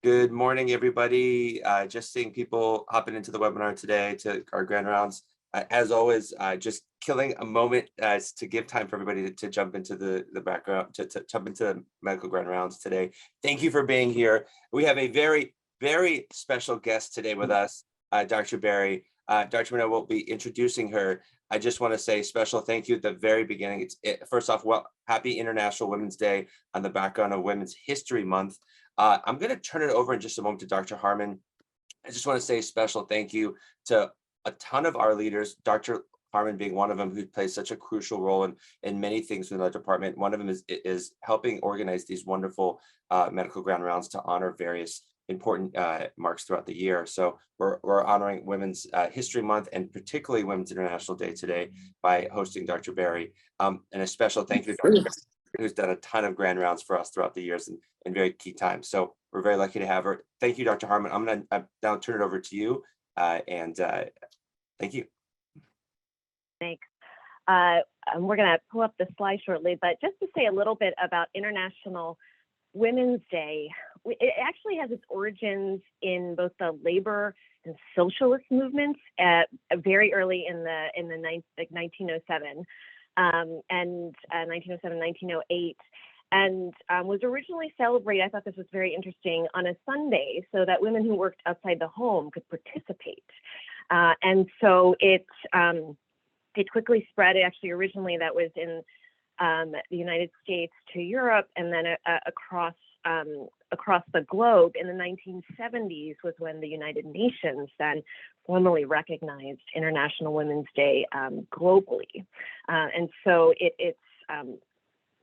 Good morning, everybody. Just seeing people hopping into the webinar today to our grand rounds. As always, just killing a moment to give time for everybody to jump into the background, to jump into the medical grand rounds today. Thank you for being here. We have a very, very special guest today with us, Dr. Berry. Dr. Minot will be introducing her. I just want to say a special thank you at the very beginning. First off, well, happy International Women's Day on the background of Women's History Month. I'm going to turn it over in just a moment to Dr. Harmon. I just want to say a special thank you to a ton of our leaders, Dr. Harmon being one of them, who plays such a crucial role in many things within our department. One of them is helping organize these wonderful medical grand rounds to honor various important marks throughout the year. So we're honoring Women's History Month and particularly Women's International Day today by hosting Dr. Berry. And a special thank you to Dr. Berry, who's done a ton of grand rounds for us throughout the years and very key times. So we're very lucky to have her. Thank you, Dr. Harmon. I'm going to now turn it over to you. And thank you. Thanks. We're going to pull up the slide shortly, but just to say a little bit about International Women's Day, it actually has its origins in both the labor and socialist movements very early in the 1907. And 1907, 1908, and was originally celebrated, I thought this was very interesting, on a Sunday so that women who worked outside the home could participate. And so it quickly spread. Actually, originally that was in the United States to Europe, and then across the globe. In the 1970s was when the United Nations then formally recognized International Women's Day globally. And so it's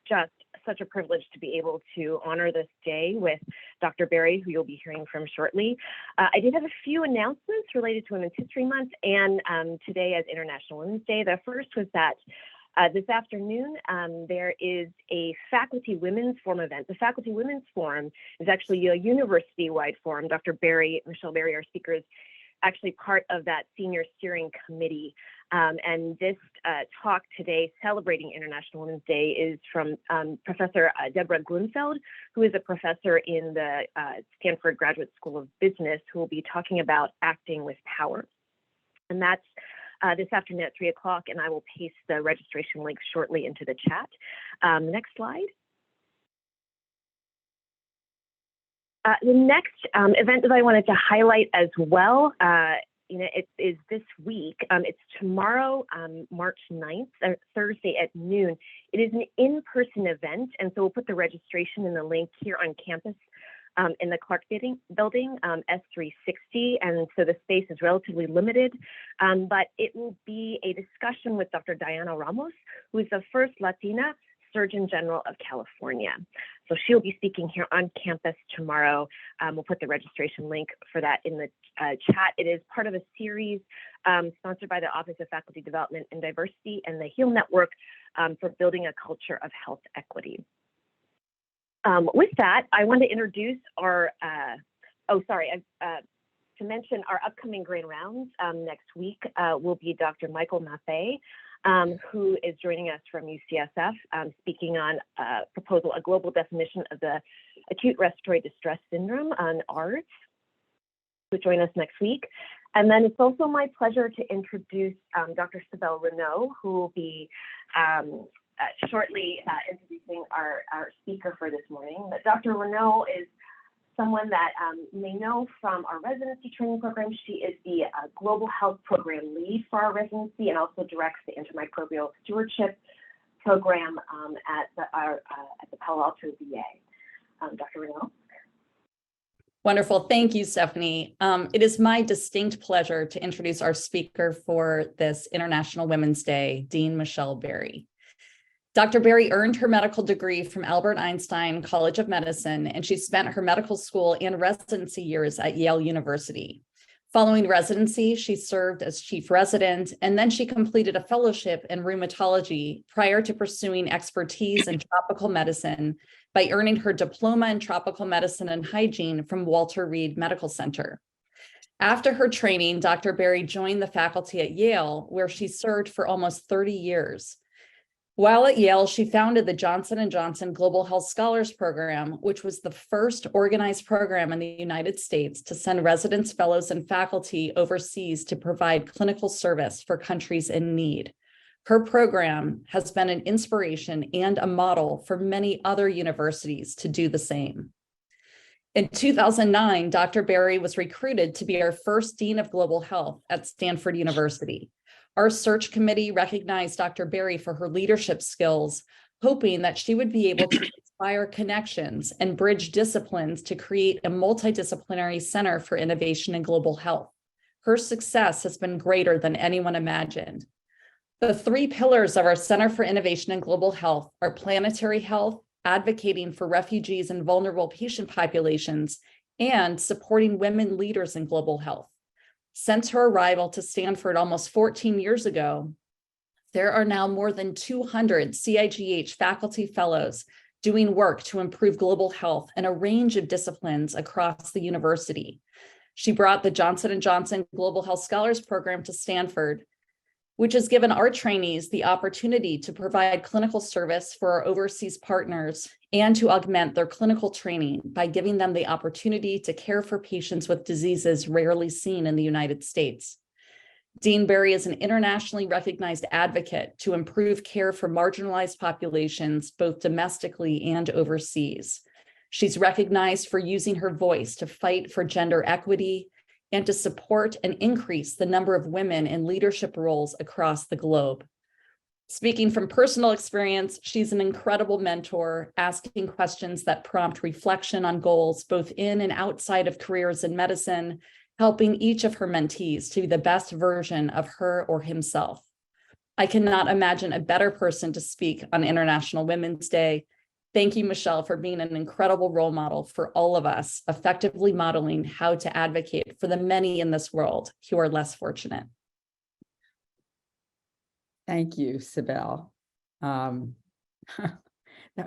just such a privilege to be able to honor this day with Dr. Berry, who you'll be hearing from shortly. I did have a few announcements related to Women's History Month and today as International Women's Day. The first was that this afternoon, there is a Faculty Women's Forum event. The Faculty Women's Forum is actually a university-wide forum. Dr. Berry, Michele Berry, our speaker, is actually part of that senior steering committee. And this talk today celebrating International Women's Day is from Professor Deborah Grunfeld, who is a professor in the Stanford Graduate School of Business, who will be talking about acting with power. And that's this afternoon at 3 o'clock, and I will paste the registration link shortly into the chat. Next slide. The next event that I wanted to highlight as well, it is this week. It's tomorrow, March 9th, Thursday at noon. It is an in-person event, and so we'll put the registration in the link here on campus in the Clark building, S360, and so the space is relatively limited, but it will be a discussion with Dr. Diana Ramos, who is the first Latina Surgeon General of California. So she'll be speaking here on campus tomorrow. We'll put the registration link for that in the chat. It is part of a series sponsored by the Office of Faculty Development and Diversity and the HEAL Network for building a culture of health equity. With that, I want to introduce our, to mention our upcoming grand rounds next week will be Dr. Michael Maffei, who is joining us from UCSF, speaking on a global definition of the acute respiratory distress syndrome on ARDS, who will join us next week. And then it's also my pleasure to introduce Dr. Sibel Renaud, who will be shortly introducing our speaker for this morning. But Dr. Renaud is someone that you may know from our residency training program. She is the Global Health Program Lead for our residency and also directs the Antimicrobial Stewardship Program at the Palo Alto VA. Dr. Renaud. Wonderful. Thank you, Stephanie. It is my distinct pleasure to introduce our speaker for this International Women's Day, Dean Michele Berry. Dr. Berry earned her medical degree from Albert Einstein College of Medicine, and she spent her medical school and residency years at Yale University. Following residency, she served as chief resident, and then she completed a fellowship in rheumatology prior to pursuing expertise in tropical medicine by earning her diploma in tropical medicine and hygiene from Walter Reed Medical Center. After her training, Dr. Berry joined the faculty at Yale, where she served for almost 30 years. While at Yale, she founded the Johnson & Johnson Global Health Scholars Program, which was the first organized program in the United States to send residents, fellows, and faculty overseas to provide clinical service for countries in need. Her program has been an inspiration and a model for many other universities to do the same. In 2009, Dr. Berry was recruited to be our first Dean of Global Health at Stanford University. Our search committee recognized Dr. Berry for her leadership skills, hoping that she would be able to inspire connections and bridge disciplines to create a multidisciplinary center for innovation in global health. Her success has been greater than anyone imagined. The three pillars of our Center for Innovation in Global Health are planetary health, advocating for refugees and vulnerable patient populations, and supporting women leaders in global health. Since her arrival to Stanford almost 14 years ago, there are now more than 200 CIGH faculty fellows doing work to improve global health in a range of disciplines across the university. She brought the Johnson & Johnson Global Health Scholars Program to Stanford, which has given our trainees the opportunity to provide clinical service for our overseas partners and to augment their clinical training by giving them the opportunity to care for patients with diseases rarely seen in the United States. Dean Berry is an internationally recognized advocate to improve care for marginalized populations, both domestically and overseas. She's recognized for using her voice to fight for gender equity and to support and increase the number of women in leadership roles across the globe. Speaking from personal experience, she's an incredible mentor, asking questions that prompt reflection on goals both in and outside of careers in medicine, helping each of her mentees to be the best version of her or himself. I cannot imagine a better person to speak on International Women's Day. Thank you, Michele, for being an incredible role model for all of us, effectively modeling how to advocate for the many in this world who are less fortunate. Thank you, Sibel. That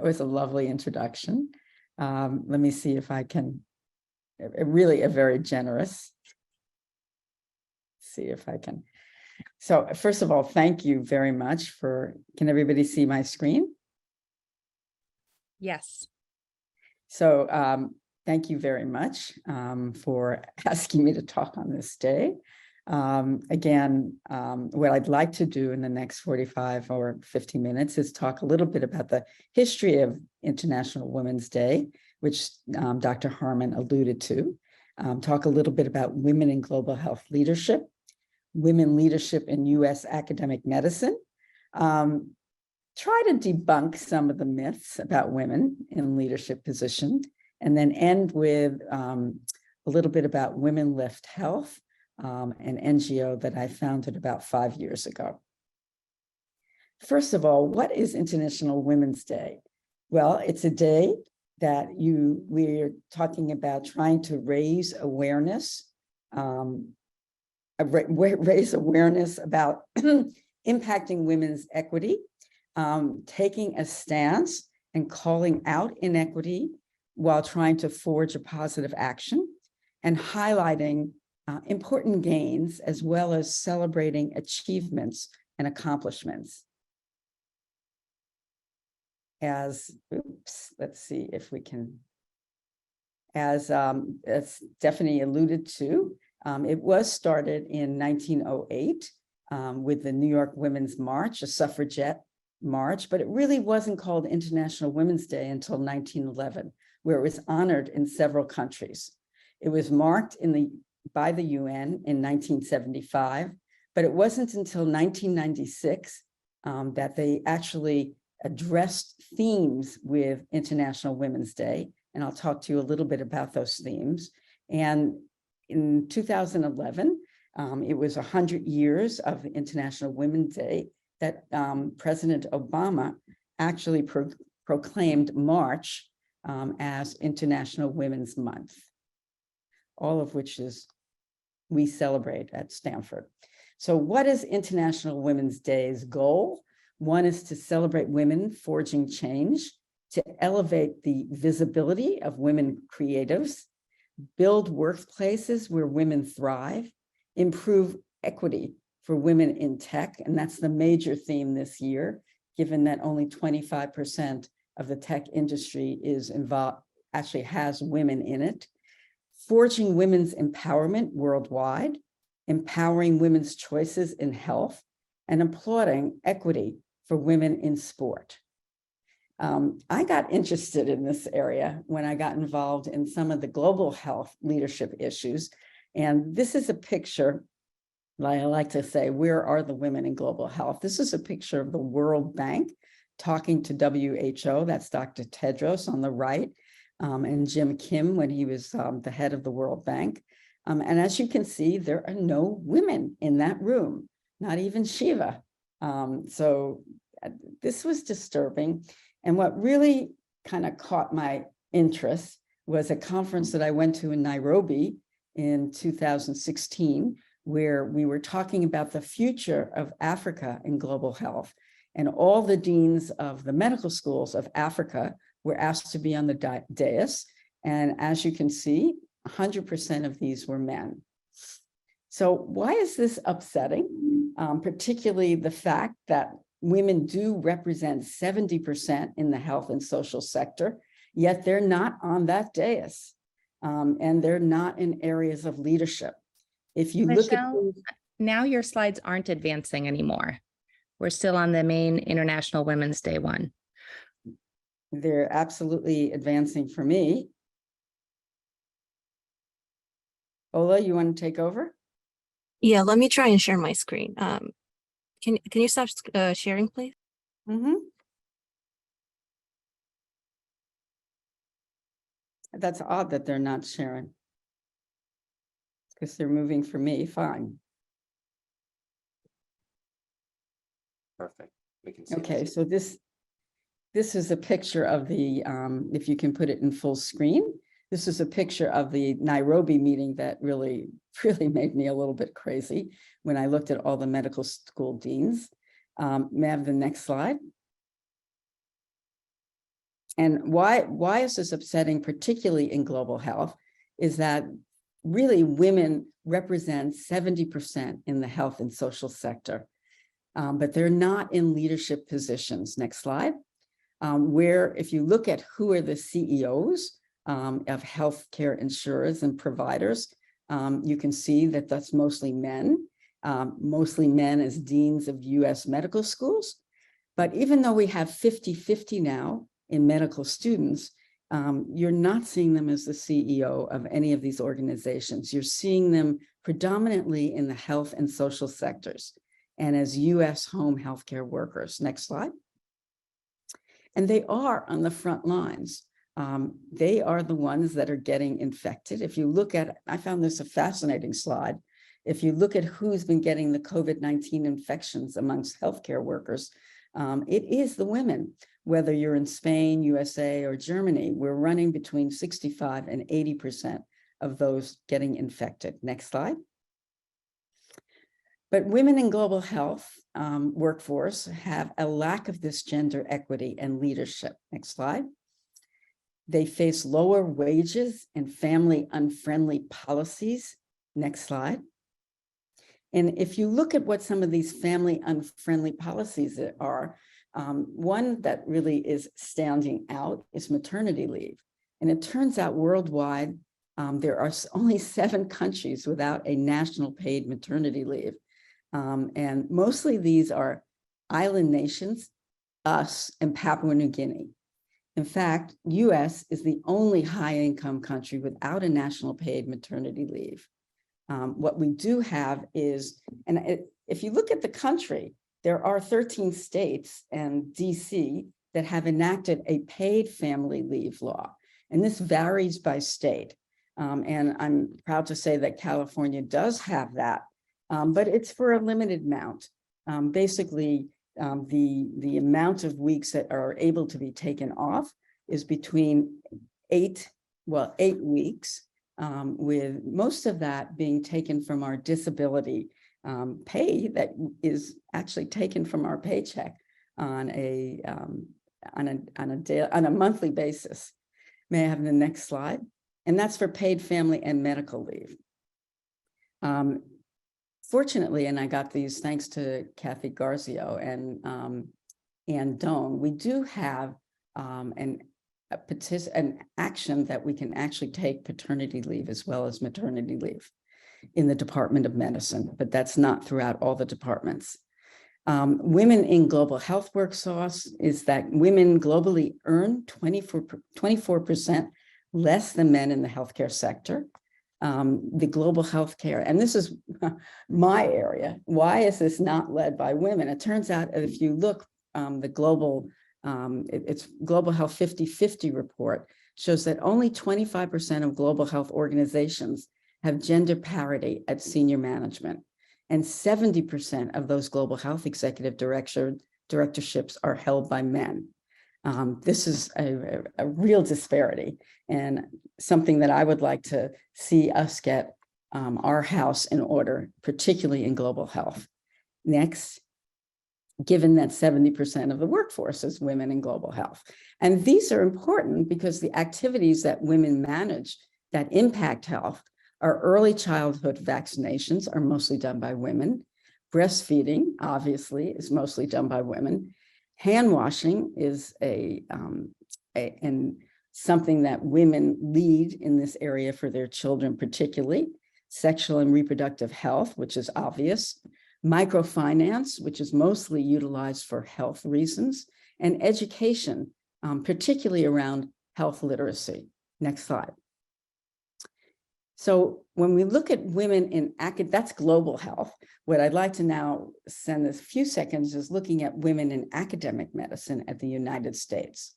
was a lovely introduction. Let me see if I can, really a very generous. See if I can. So first of all, thank you very much for, can everybody see my screen? Yes. So thank you very much for asking me to talk on this day. Again, what I'd like to do in the next 45 or 50 minutes is talk a little bit about the history of International Women's Day, which Dr. Harmon alluded to, talk a little bit about women in global health leadership, women leadership in US academic medicine, try to debunk some of the myths about women in leadership positions, and then end with a little bit about WomenLift Health, an NGO that I founded about 5 years ago. First of all, what is International Women's Day? Well, it's a day that we're talking about trying to raise awareness, raise awareness about impacting women's equity, taking a stance and calling out inequity while trying to forge a positive action, and highlighting important gains as well as celebrating achievements and accomplishments. As Stephanie alluded to, it was started in 1908 with the New York Women's March, a suffragette march, but it really wasn't called International Women's Day until 1911, where it was honored in several countries. It was marked by the UN in 1975, but it wasn't until 1996 that they actually addressed themes with International Women's Day, and I'll talk to you a little bit about those themes. And in 2011, it was 100 years of International Women's Day that President Obama actually proclaimed March as International Women's Month, all of which we celebrate at Stanford. So what is International Women's Day's goal? One is to celebrate women forging change, to elevate the visibility of women creatives, build workplaces where women thrive, improve equity for women in tech, and that's the major theme this year, given that only 25% of the tech industry is involved, actually has women in it. Forging women's empowerment worldwide, empowering women's choices in health, and applauding equity for women in sport. I got interested in this area when I got involved in some of the global health leadership issues. And this is a picture, like I like to say, where are the women in global health? This is a picture of the World Bank talking to WHO. That's Dr. Tedros on the right, and Jim Kim when he was the head of the World Bank. And as you can see, there are no women in that room, not even Shiva. So this was disturbing. And what really kind of caught my interest was a conference that I went to in Nairobi in 2016, where we were talking about the future of Africa in global health. And all the deans of the medical schools of Africa were asked to be on the dais. And as you can see, 100% of these were men. So why is this upsetting? Particularly the fact that women do represent 70% in the health and social sector, yet they're not on that dais, and they're not in areas of leadership. If you Michele, look at now your slides aren't advancing anymore. We're still on the main International Women's Day one. they're absolutely advancing for me. Ola, you want to take over? Yeah, let me try and share my screen. Can you stop sharing, please? Mm-hmm. That's odd that they're not sharing, because they're moving for me. Fine. Perfect. We can see. Okay, so this is a picture of the, if you can put it in full screen, this is a picture of the Nairobi meeting that really made me a little bit crazy when I looked at all the medical school deans. May I have the next slide? And why is this upsetting, particularly in global health, is that really women represent 70% in the health and social sector, but they're not in leadership positions. Next slide. Where if you look at who are the CEOs of healthcare insurers and providers, you can see that that's mostly men as deans of US medical schools. But even though we have 50-50 now in medical students, you're not seeing them as the CEO of any of these organizations. You're seeing them predominantly in the health and social sectors and as US home healthcare workers. Next slide. And they are on the front lines. They are the ones that are getting infected. If you look at, I found this a fascinating slide. If you look at who's been getting the COVID-19 infections amongst healthcare workers, it is the women. Whether you're in Spain, USA, or Germany, we're running between 65 and 80% of those getting infected. Next slide. But women in global health workforce have a lack of this gender equity and leadership. Next slide. They face lower wages and family unfriendly policies. Next slide. And if you look at what some of these family unfriendly policies are, one that really is standing out is maternity leave. And it turns out worldwide, there are only 7 countries without a national paid maternity leave. And mostly these are island nations, us, and Papua New Guinea. In fact, US is the only high-income country without a national paid maternity leave. What we do have is, and if you look at the country, there are 13 states and DC that have enacted a paid family leave law. And this varies by state. And I'm proud to say that California does have that, but it's for a limited amount. Basically, the amount of weeks that are able to be taken off is between 8 weeks, with most of that being taken from our disability pay that is actually taken from our paycheck on a monthly basis. May I have the next slide? And that's for paid family and medical leave. Fortunately, and I got these thanks to Kathy Garzio and and DoM, we do have an action that we can actually take paternity leave as well as maternity leave in the Department of Medicine, but that's not throughout all the departments. Women in Global Health work source is that women globally earn 24% less than men in the healthcare sector. The global healthcare, and this is my area. Why is this not led by women? It turns out that if you look, the global, it's Global Health 50/50 report shows that only 25% of global health organizations have gender parity at senior management, and 70% of those global health executive directorships are held by men. This is a real disparity and something that I would like to see us get our house in order, particularly in global health. Next, given that 70% of the workforce is women in global health. And these are important because the activities that women manage that impact health are early childhood vaccinations are mostly done by women. Breastfeeding, obviously, is mostly done by women. Hand washing is something that women lead in this area for their children, particularly. Sexual and reproductive health, which is obvious. Microfinance, which is mostly utilized for health reasons. And education, particularly around health literacy. Next slide. So when we look at women in that's global health. What I'd like to now spend a few seconds is looking at women in academic medicine at the United States.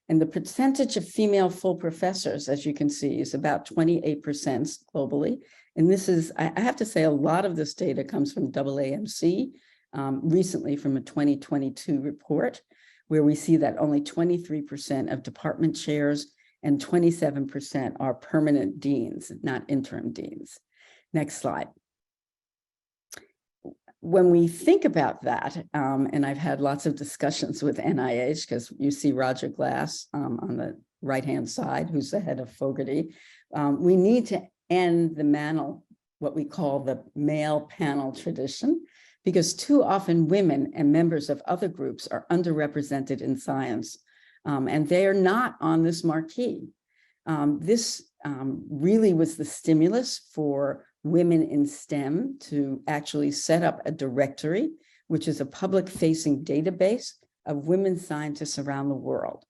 And the percentage of female full professors, as you can see, is about 28% globally. And this is, I have to say, a lot of this data comes from AAMC, recently from a 2022 report, where we see that only 23% of department chairs and 27% are permanent deans, not interim deans. Next slide. When we think about that, and I've had lots of discussions with NIH, because you see Roger Glass on the right-hand side, who's the head of Fogarty, we need to end the mantle, what we call the male panel tradition, because too often women and members of other groups are underrepresented in science. And they are not on this marquee. This really was the stimulus for women in STEM to actually set up a directory, which is a public-facing database of women scientists around the world.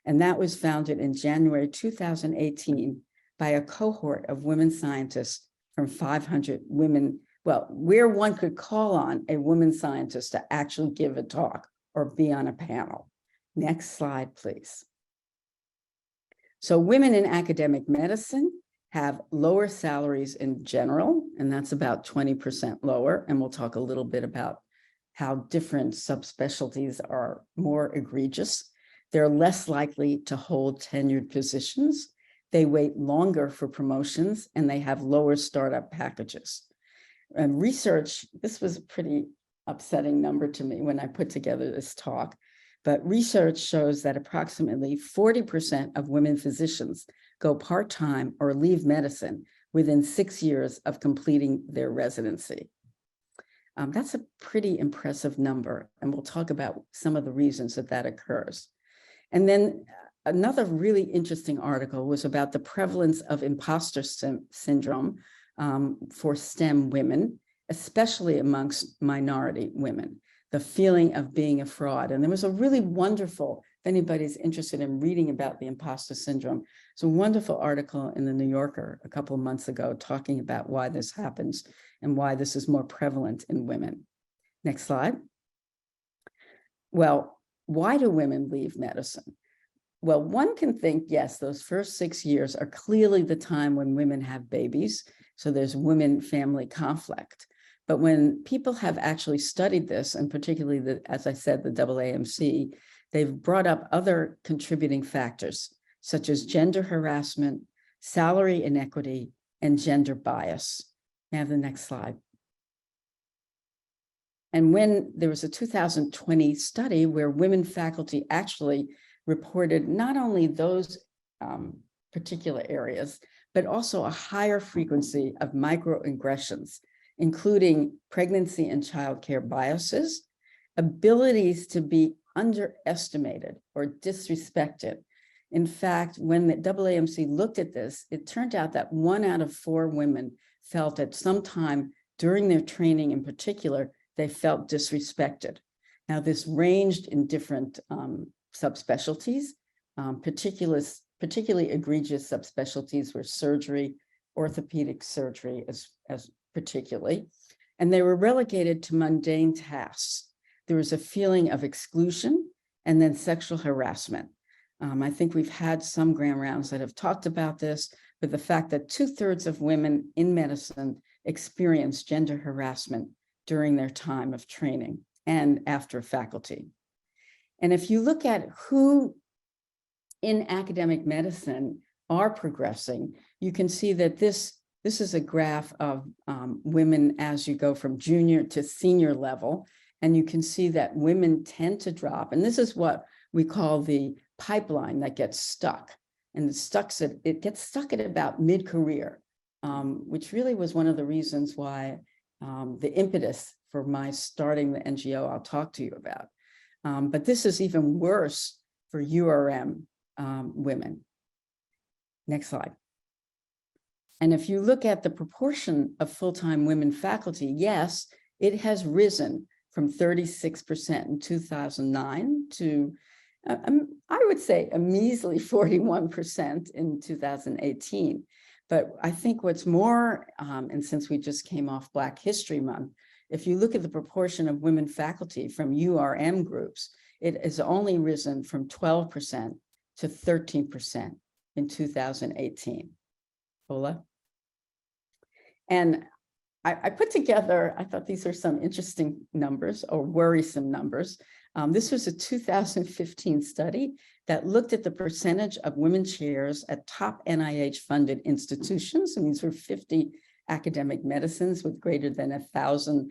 And that was founded in January 2018 by a cohort of women scientists from 500 women, well, where one could call on a woman scientist to actually give a talk or be on a panel. Next slide, please. So women in academic medicine have lower salaries in general, and that's about 20% lower. And we'll talk a little bit about how different subspecialties are more egregious. They're less likely to hold tenured positions. They wait longer for promotions, and they have lower startup packages. And research, this was a pretty upsetting number to me when I put together this talk. But research shows that approximately 40% of women physicians go part-time or leave medicine within 6 years of completing their residency. That's a pretty impressive number, and we'll talk about some of the reasons that that occurs. And then another really interesting article was about the prevalence of imposter syndrome for STEM women, especially amongst minority women. The feeling of being a fraud. And there was a really wonderful, if anybody's interested in reading about the imposter syndrome, it's a wonderful article in the New Yorker a couple of months ago talking about why this happens and why this is more prevalent in women. Next slide. Well, why do women leave medicine? Well, one can think, yes, those first 6 years are clearly the time when women have babies. So there's women-family conflict. But when people have actually studied this, and particularly, as I said, the AAMC, they've brought up other contributing factors, such as gender harassment, salary inequity, and gender bias. May I have the next slide? And when there was a 2020 study where women faculty actually reported not only those particular areas, but also a higher frequency of microaggressions, including pregnancy and childcare biases, abilities to be underestimated or disrespected. In fact, when the AAMC looked at this, it turned out that 1 out of 4 women felt at some time during their training in particular, they felt disrespected. Now, this ranged in different subspecialties. Particularly egregious subspecialties were surgery, orthopedic surgery as particularly, and they were relegated to mundane tasks. There was a feeling of exclusion and then sexual harassment. I think we've had some grand rounds that have talked about this, but the fact that 2/3 of women in medicine experience gender harassment during their time of training and after faculty. And if you look at who in academic medicine are progressing, you can see that this is a graph of women as you go from junior to senior level. And you can see that women tend to drop. And this is what we call the pipeline that gets stuck. And it gets stuck at about mid-career, which really was one of the reasons why the impetus for my starting the NGO I'll talk to you about. But this is even worse for URM women. Next slide. And if you look at the proportion of full-time women faculty, yes, it has risen from 36% in 2009 to, I would say, a measly 41% in 2018. But I think what's more, and since we just came off Black History Month, if you look at the proportion of women faculty from URM groups, it has only risen from 12% to 13% in 2018. Ola? And I put together, I thought these are some interesting numbers or worrisome numbers. This was a 2015 study that looked at the percentage of women chairs at top NIH-funded institutions, and these were 50 academic medicines with greater than 1,000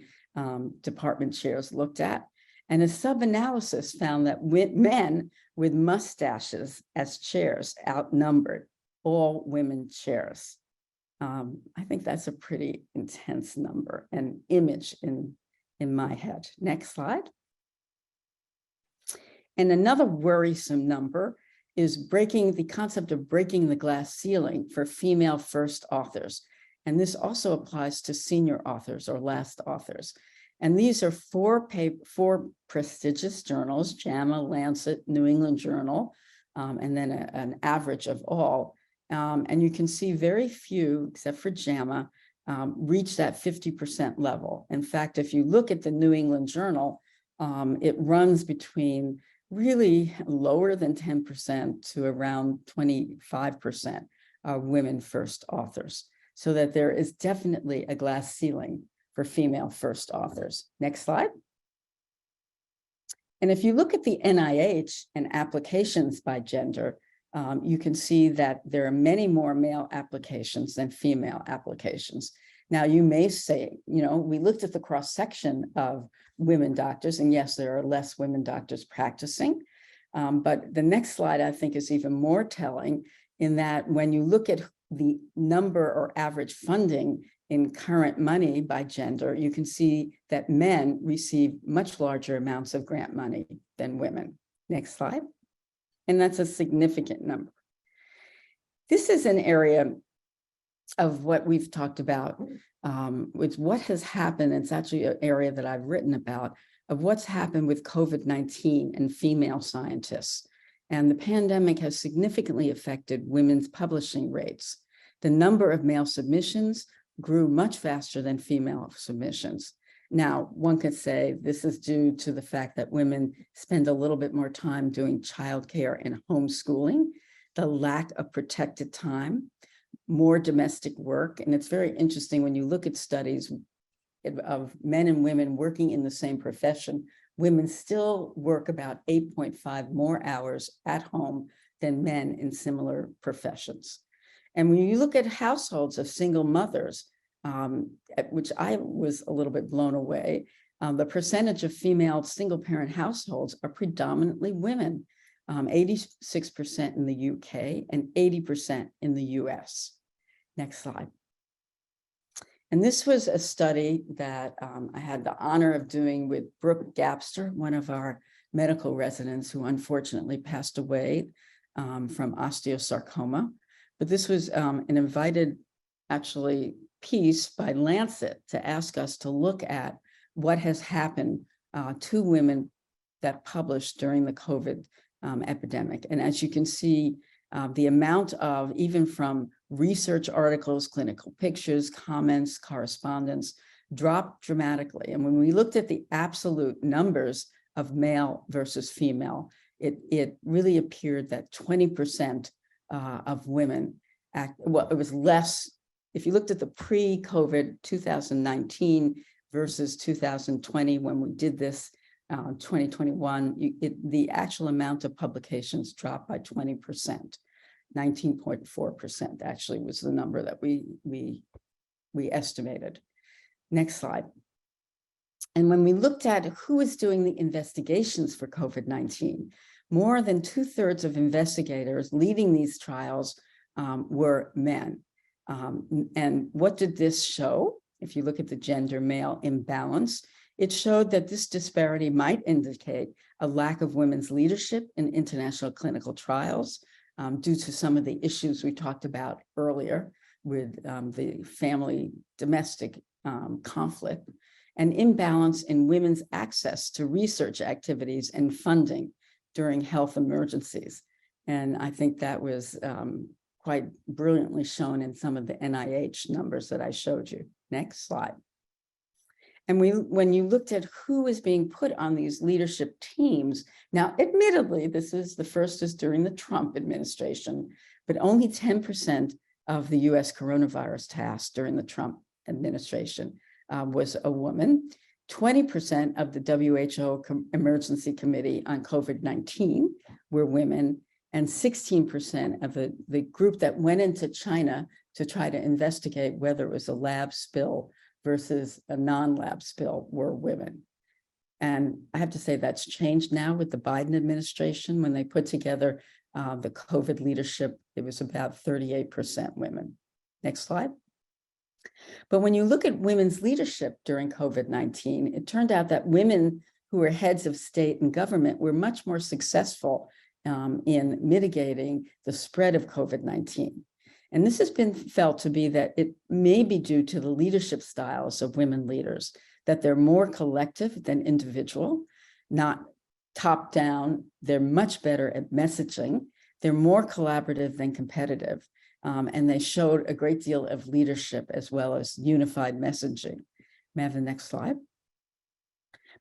department chairs looked at. And a sub-analysis found that men with mustaches as chairs outnumbered all women chairs. I think that's a pretty intense number and image in my head. Next slide. And another worrisome number is the concept of breaking the glass ceiling for female first authors. And this also applies to senior authors or last authors. And these are four prestigious journals: JAMA, Lancet, New England Journal, and then an average of all. And you can see very few, except for JAMA, reach that 50% level. In fact, if you look at the New England Journal, it runs between really lower than 10% to around 25% of women first authors. So that there is definitely a glass ceiling for female first authors. Next slide. And if you look at the NIH and applications by gender, you can see that there are many more male applications than female applications. Now, you may say, we looked at the cross-section of women doctors, and yes, there are less women doctors practicing. But the next slide, I think, is even more telling in that when you look at the number or average funding in current money by gender, you can see that men receive much larger amounts of grant money than women. Next slide. And that's a significant number. This is an area of what we've talked about, with what has happened. It's actually an area that I've written about, of what's happened with COVID-19 and female scientists. And the pandemic has significantly affected women's publishing rates. The number of male submissions grew much faster than female submissions. Now, one could say this is due to the fact that women spend a little bit more time doing childcare and homeschooling, the lack of protected time, more domestic work. And it's very interesting when you look at studies of men and women working in the same profession, women still work about 8.5 more hours at home than men in similar professions. And when you look at households of single mothers, at which I was a little bit blown away, the percentage of female single parent households are predominantly women, 86% in the UK and 80% in the US. Next slide. And this was a study that I had the honor of doing with Brooke Gapster, one of our medical residents who unfortunately passed away from osteosarcoma. But this was an invited, actually, piece by Lancet to ask us to look at what has happened to women that published during the COVID epidemic. And as you can see, the amount of, even from research articles, clinical pictures, comments, correspondence, dropped dramatically. And when we looked at the absolute numbers of male versus female, it really appeared that 20% of women well, it was less. If you looked at the pre-COVID 2019 versus 2020, when we did this 2021, the actual amount of publications dropped by 20%. 19.4% actually was the number that we estimated. Next slide. And when we looked at who is doing the investigations for COVID-19, more than 2/3 of investigators leading these trials were men. And what did this show? If you look at the gender male imbalance, it showed that this disparity might indicate a lack of women's leadership in international clinical trials due to some of the issues we talked about earlier with the family domestic conflict, and imbalance in women's access to research activities and funding during health emergencies. And I think that was quite brilliantly shown in some of the NIH numbers that I showed you. Next slide. And when you looked at who is being put on these leadership teams, now admittedly, the first is during the Trump administration, but only 10% of the US coronavirus task during the Trump administration was a woman. 20% of the WHO Emergency Committee on COVID-19 were women, and 16% of the group that went into China to try to investigate whether it was a lab spill versus a non-lab spill were women. And I have to say that's changed now with the Biden administration. When they put together the COVID leadership, it was about 38% women. Next slide. But when you look at women's leadership during COVID-19, it turned out that women who were heads of state and government were much more successful in mitigating the spread of COVID-19. And this has been felt to be that it may be due to the leadership styles of women leaders, that they're more collective than individual, not top down. They're much better at messaging. They're more collaborative than competitive. And they showed a great deal of leadership as well as unified messaging. May I have the next slide?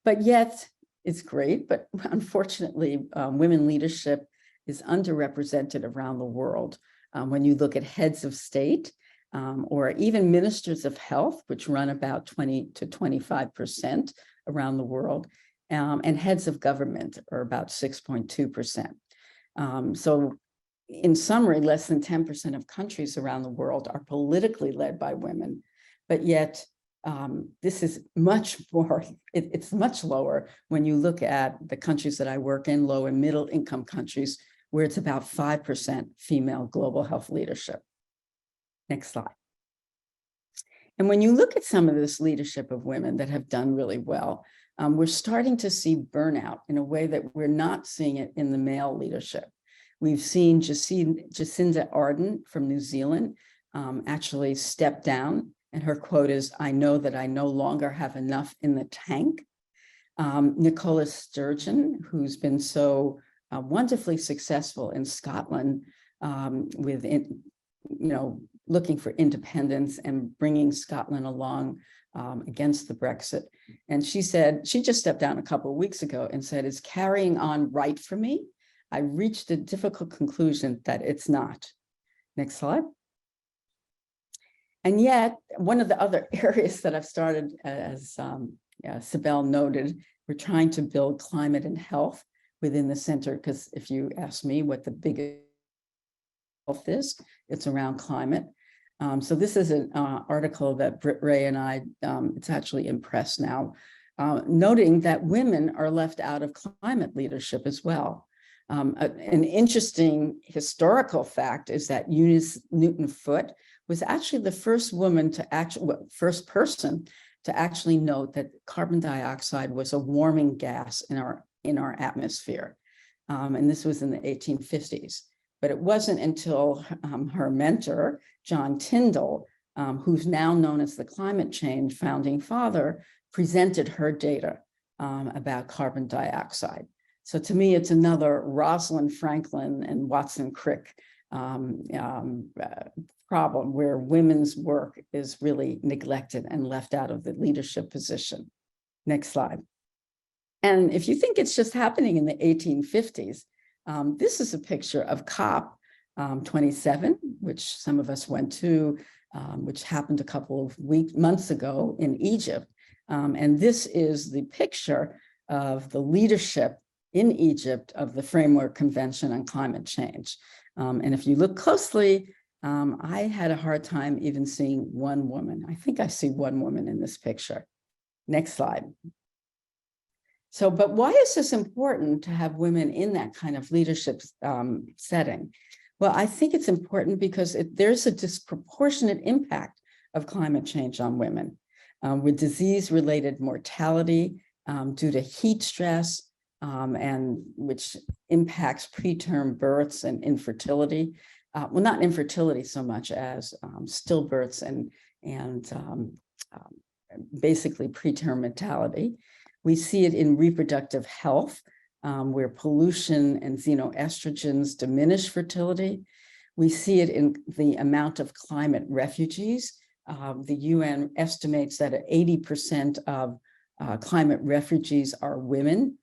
But yet, it's great, but unfortunately, women leadership is underrepresented around the world. When you look at heads of state or even ministers of health, which run about 20 to 25% around the world, and heads of government are about 6.2%. So in summary, less than 10% of countries around the world are politically led by women, but yet this is much more, it's much lower when you look at the countries that I work in, low and middle income countries, where it's about 5% female global health leadership. Next slide. And when you look at some of this leadership of women that have done really well, we're starting to see burnout in a way that we're not seeing it in the male leadership. We've seen Jacinda Ardern from New Zealand actually step down, and her quote is, "I know that I no longer have enough in the tank." Nicola Sturgeon, who's been so wonderfully successful in Scotland with, looking for independence and bringing Scotland along against the Brexit. And she said, she just stepped down a couple of weeks ago and said, "Is carrying on right for me? I reached a difficult conclusion that it's not." Next slide. And yet, one of the other areas that I've started, as Sibel noted, we're trying to build climate and health within the center, because if you ask me what the biggest health is, it's around climate. So this is an article that Britt Ray and I, it's actually in press now, noting that women are left out of climate leadership as well. An interesting historical fact is that Eunice Newton Foote was actually the first woman to first person to actually note that carbon dioxide was a warming gas in our in our atmosphere. And this was in the 1850s. But it wasn't until her mentor, John Tyndall, who's now known as the climate change founding father, presented her data about carbon dioxide. So to me, it's another Rosalind Franklin and Watson Crick problem where women's work is really neglected and left out of the leadership position. Next slide. And if you think it's just happening in the 1850s, this is a picture of COP 27, which some of us went to, which happened a couple of months ago in Egypt. And this is the picture of the leadership in Egypt of the Framework Convention on Climate Change. And if you look closely, I had a hard time even seeing one woman. I think I see one woman in this picture. Next slide. So, but why is this important to have women in that kind of leadership setting? Well, I think it's important because there's a disproportionate impact of climate change on women with disease-related mortality due to heat stress, and which impacts preterm births and infertility. Well, not infertility so much as stillbirths and basically preterm mortality. We see it in reproductive health, where pollution and xenoestrogens diminish fertility. We see it in the amount of climate refugees. The UN estimates that 80% of climate refugees are women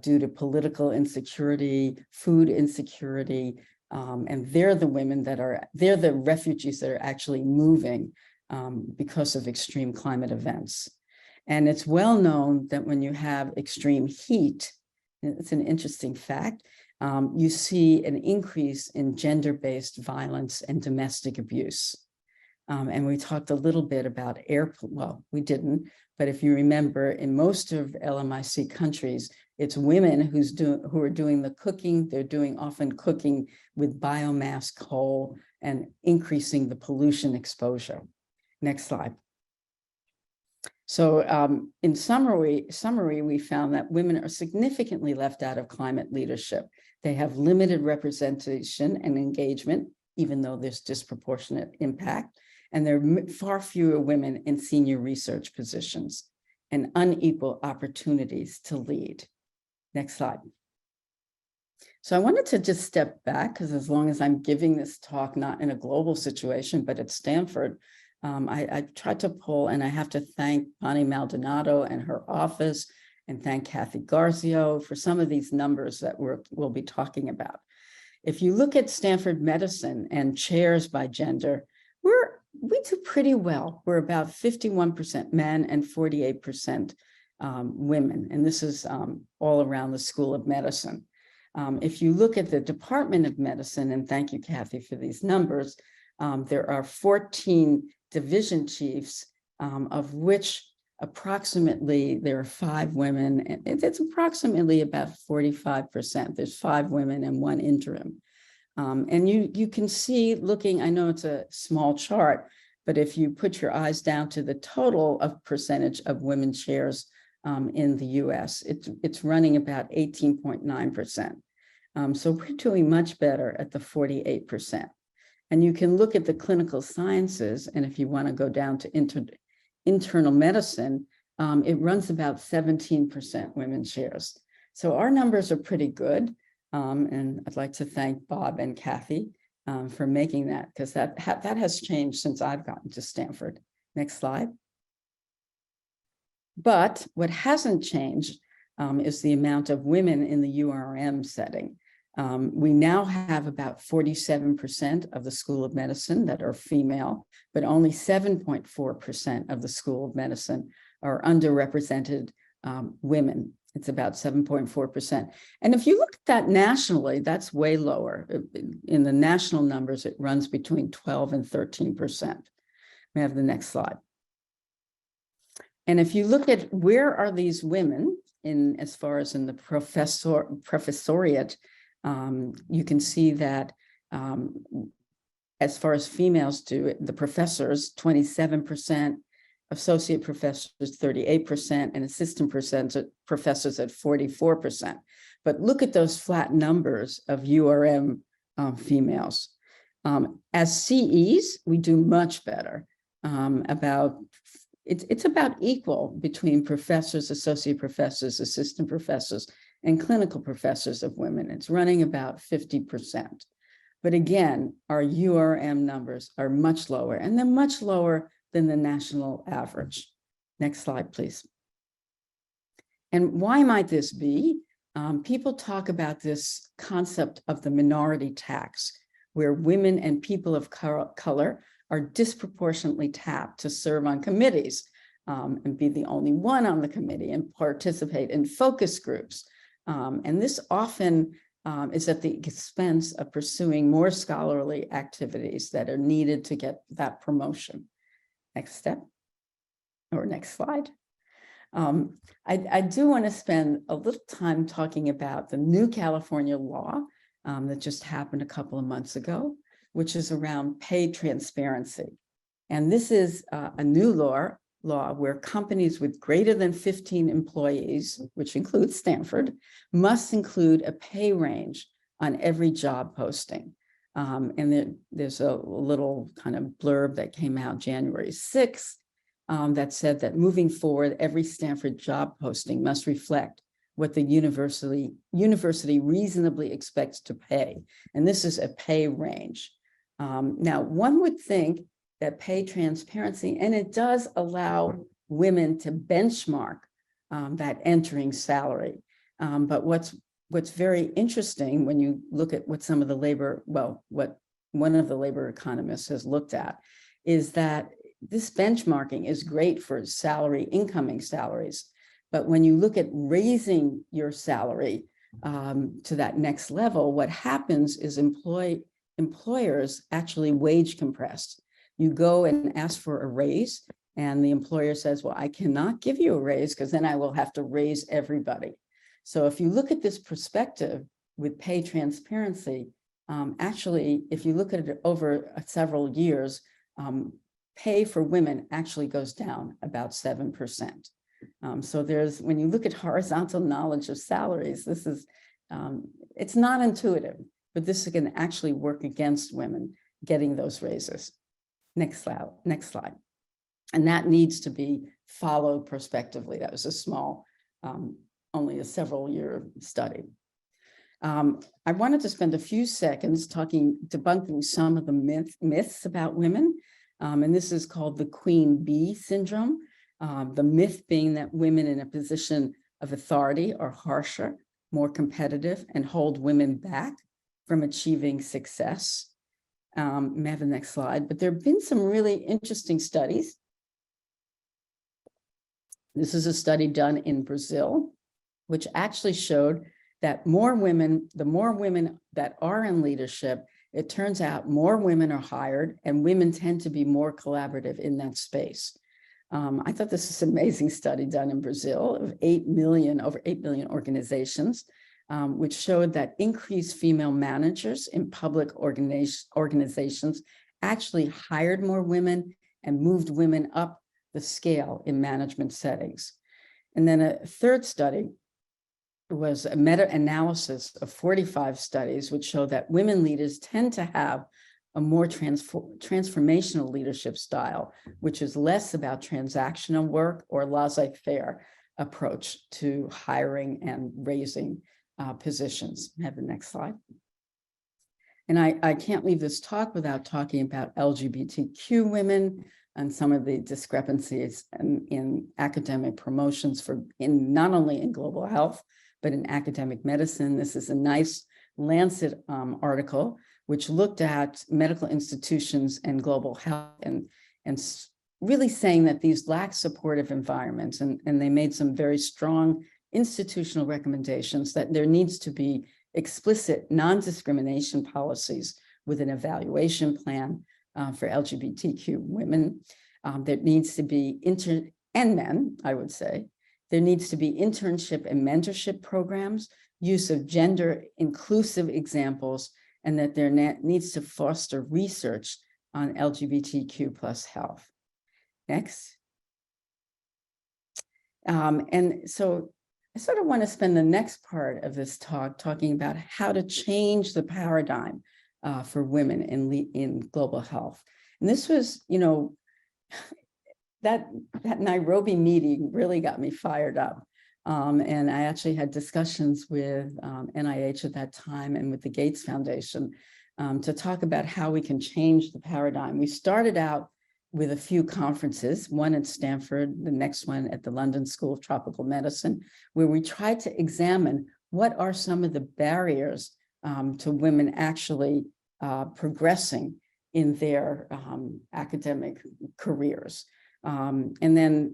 due to political insecurity, food insecurity, and they're the women they're the refugees that are actually moving because of extreme climate events. And it's well known that when you have extreme heat, it's an interesting fact, you see an increase in gender-based violence and domestic abuse. And we talked a little bit about well, we didn't, but if you remember, in most of LMIC countries, it's women who are doing the cooking. They're often cooking with biomass coal and increasing the pollution exposure. Next slide. So in summary, we found that women are significantly left out of climate leadership. They have limited representation and engagement, even though there's disproportionate impact. And there are far fewer women in senior research positions and unequal opportunities to lead. Next slide. So I wanted to just step back, because as long as I'm giving this talk, not in a global situation, but at Stanford, I tried to pull, and I have to thank Bonnie Maldonado and her office, and thank Kathy Garzio for some of these numbers that we'll be talking about. If you look at Stanford Medicine and chairs by gender, we do pretty well. We're about 51% men and 48% women, and this is all around the School of Medicine. If you look at the Department of Medicine, and thank you, Kathy, for these numbers, there are 14 division chiefs, of which approximately there are 5 women. It's approximately about 45%. There's 5 women and 1 interim. And you can see, looking, I know it's a small chart, but if you put your eyes down to the total of percentage of women chairs in the US, it's running about 18.9%. So we're doing much better at the 48%. And you can look at the clinical sciences, and if you want to go down to internal medicine, it runs about 17% women chairs. So our numbers are pretty good. And I'd like to thank Bob and Kathy for making that, because that has changed since I've gotten to Stanford. Next slide. But what hasn't changed is the amount of women in the URM setting. We now have about 47% of the School of Medicine that are female, but only 7.4% of the School of Medicine are underrepresented women. It's about 7.4%. And if you look at that nationally, that's way lower. In the national numbers, it runs between 12 and 13%. We have the next slide. And if you look at where are these women as far as in the professoriate, you can see that as far as females do, the professors, 27%, associate professors 38%, and assistant professors at 44%. But look at those flat numbers of URM females. As CEs, we do much better. It's about equal between professors, associate professors, assistant professors, and clinical professors of women. It's running about 50%. But again, our URM numbers are much lower, and they're much lower than the national average. Next slide, please. And why might this be? People talk about this concept of the minority tax, where women and people of color are disproportionately tapped to serve on committees and be the only one on the committee and participate in focus groups. And this often is at the expense of pursuing more scholarly activities that are needed to get that promotion. Next step, or next slide. I do want to spend a little time talking about the new California law that just happened a couple of months ago, which is around pay transparency. And this is a new law where companies with greater than 15 employees, which includes Stanford, must include a pay range on every job posting. And there's a little kind of blurb that came out January 6th that said that moving forward, every Stanford job posting must reflect what the university reasonably expects to pay. And this is a pay range. Now, one would think that pay transparency, and it does allow women to benchmark that entering salary. But what's very interesting when you look at what some of the labor, what one of the labor economists has looked at, is that this benchmarking is great for incoming salaries. But when you look at raising your salary to that next level, what happens is employers actually wage compress. You go and ask for a raise, and the employer says, well, I cannot give you a raise because then I will have to raise everybody. So if you look at this perspective with pay transparency, actually, if you look at it over several years, pay for women actually goes down about 7%. So when you look at horizontal knowledge of salaries, this is, it's not intuitive, but this can actually work against women getting those raises. Next slide. And that needs to be followed prospectively. That was a small, only a several year study. I wanted to spend a few seconds debunking some of the myths about women. And this is called the Queen Bee syndrome. The myth being that women in a position of authority are harsher, more competitive, and hold women back from achieving success. May I have the next slide? But there have been some really interesting studies. This is a study done in Brazil, which actually showed that the more women that are in leadership, it turns out more women are hired and women tend to be more collaborative in that space. I thought this is an amazing study done in Brazil of over 8 million organizations, which showed that increased female managers in public organizations actually hired more women and moved women up the scale in management settings. And then a third study was a meta-analysis of 45 studies, which showed that women leaders tend to have a more transformational leadership style, which is less about transactional work or laissez-faire approach to hiring and raising positions. Have the next slide. And I can't leave this talk without talking about LGBTQ women and some of the discrepancies in academic promotions not only in global health, but in academic medicine. This is a nice Lancet article, which looked at medical institutions and global health and really saying that these lack supportive environments. And they made some very strong institutional recommendations that there needs to be explicit non-discrimination policies with an evaluation plan for LGBTQ women. There needs to be and men, I would say. There needs to be internship and mentorship programs, use of gender inclusive examples, and that there needs to foster research on LGBTQ plus health. Next. And so I sort of want to spend the next part of this talk talking about how to change the paradigm for women in global health. And this was, that Nairobi meeting really got me fired up. And I actually had discussions with NIH at that time and with the Gates Foundation to talk about how we can change the paradigm. We started out with a few conferences, one at Stanford, the next one at the London School of Tropical Medicine, where we tried to examine what are some of the barriers to women actually progressing in their academic careers. And then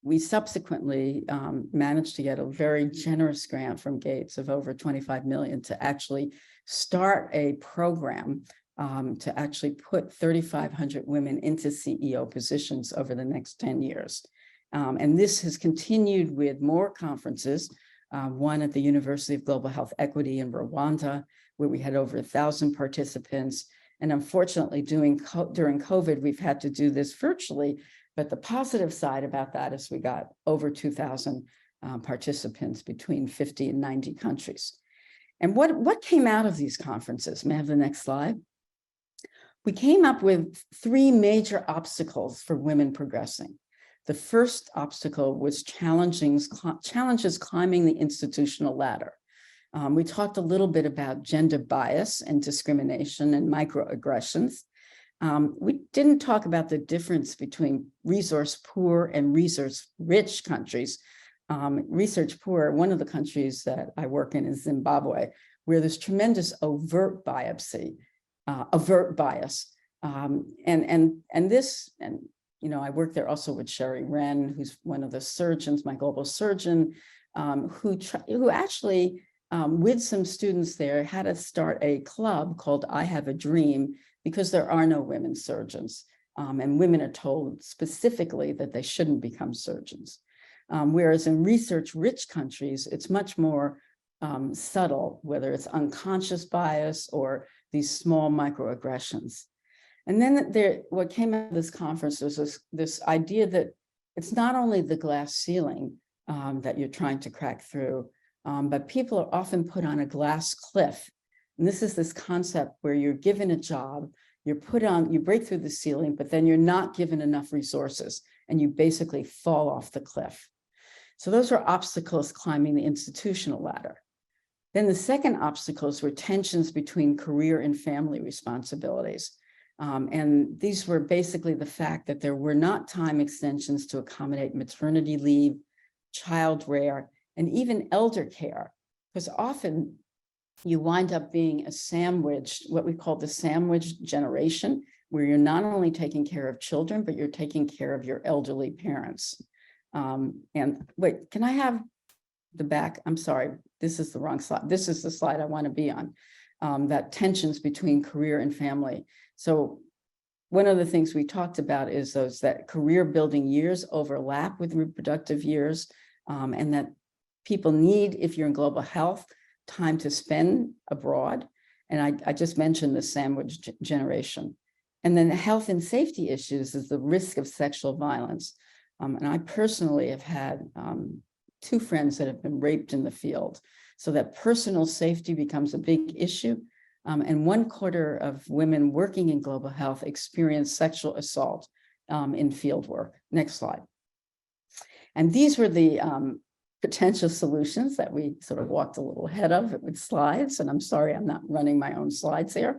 we subsequently managed to get a very generous grant from Gates of over 25 million to actually start a program to actually put 3,500 women into CEO positions over the next 10 years. And this has continued with more conferences, one at the University of Global Health Equity in Rwanda, where we had over 1,000 participants. And unfortunately, during COVID, we've had to do this virtually. But the positive side about that is we got over 2,000 participants between 50 and 90 countries. And what came out of these conferences? May I have the next slide? We came up with 3 major obstacles for women progressing. The first obstacle was challenges climbing the institutional ladder. We talked a little bit about gender bias and discrimination and microaggressions. We didn't talk about the difference between resource poor and resource rich countries. Research poor, one of the countries that I work in is Zimbabwe, where there's tremendous overt bias. I work there also with Sherry Wren, who's one of the surgeons, my global surgeon, who actually, with some students there, had to start a club called I Have a Dream, because there are no women surgeons. And women are told specifically that they shouldn't become surgeons. Whereas in research-rich countries, it's much more subtle, whether it's unconscious bias or these small microaggressions. And then what came out of this conference was this idea that it's not only the glass ceiling that you're trying to crack through, but people are often put on a glass cliff. And this is this concept where you're given a job, you break through the ceiling, but then you're not given enough resources and you basically fall off the cliff. So those were obstacles climbing the institutional ladder. Then the second obstacles were tensions between career and family responsibilities. And these were basically the fact that there were not time extensions to accommodate maternity leave, child rear, and even elder care, because often you wind up being a sandwich, what we call the sandwich generation, where you're not only taking care of children, but you're taking care of your elderly parents. And wait, can I have the back? I'm sorry, this is the wrong slide. This is the slide I want to be on, that tensions between career and family. So one of the things we talked about is that career building years overlap with reproductive years, and that people need, if you're in global health, time to spend abroad. And I just mentioned the sandwich generation. And then the health and safety issues is the risk of sexual violence. And I personally have had 2 friends that have been raped in the field. So that personal safety becomes a big issue. And 1/4 of women working in global health experience sexual assault in field work. Next slide. And these were the potential solutions that we sort of walked a little ahead of with slides. And I'm sorry, I'm not running my own slides here.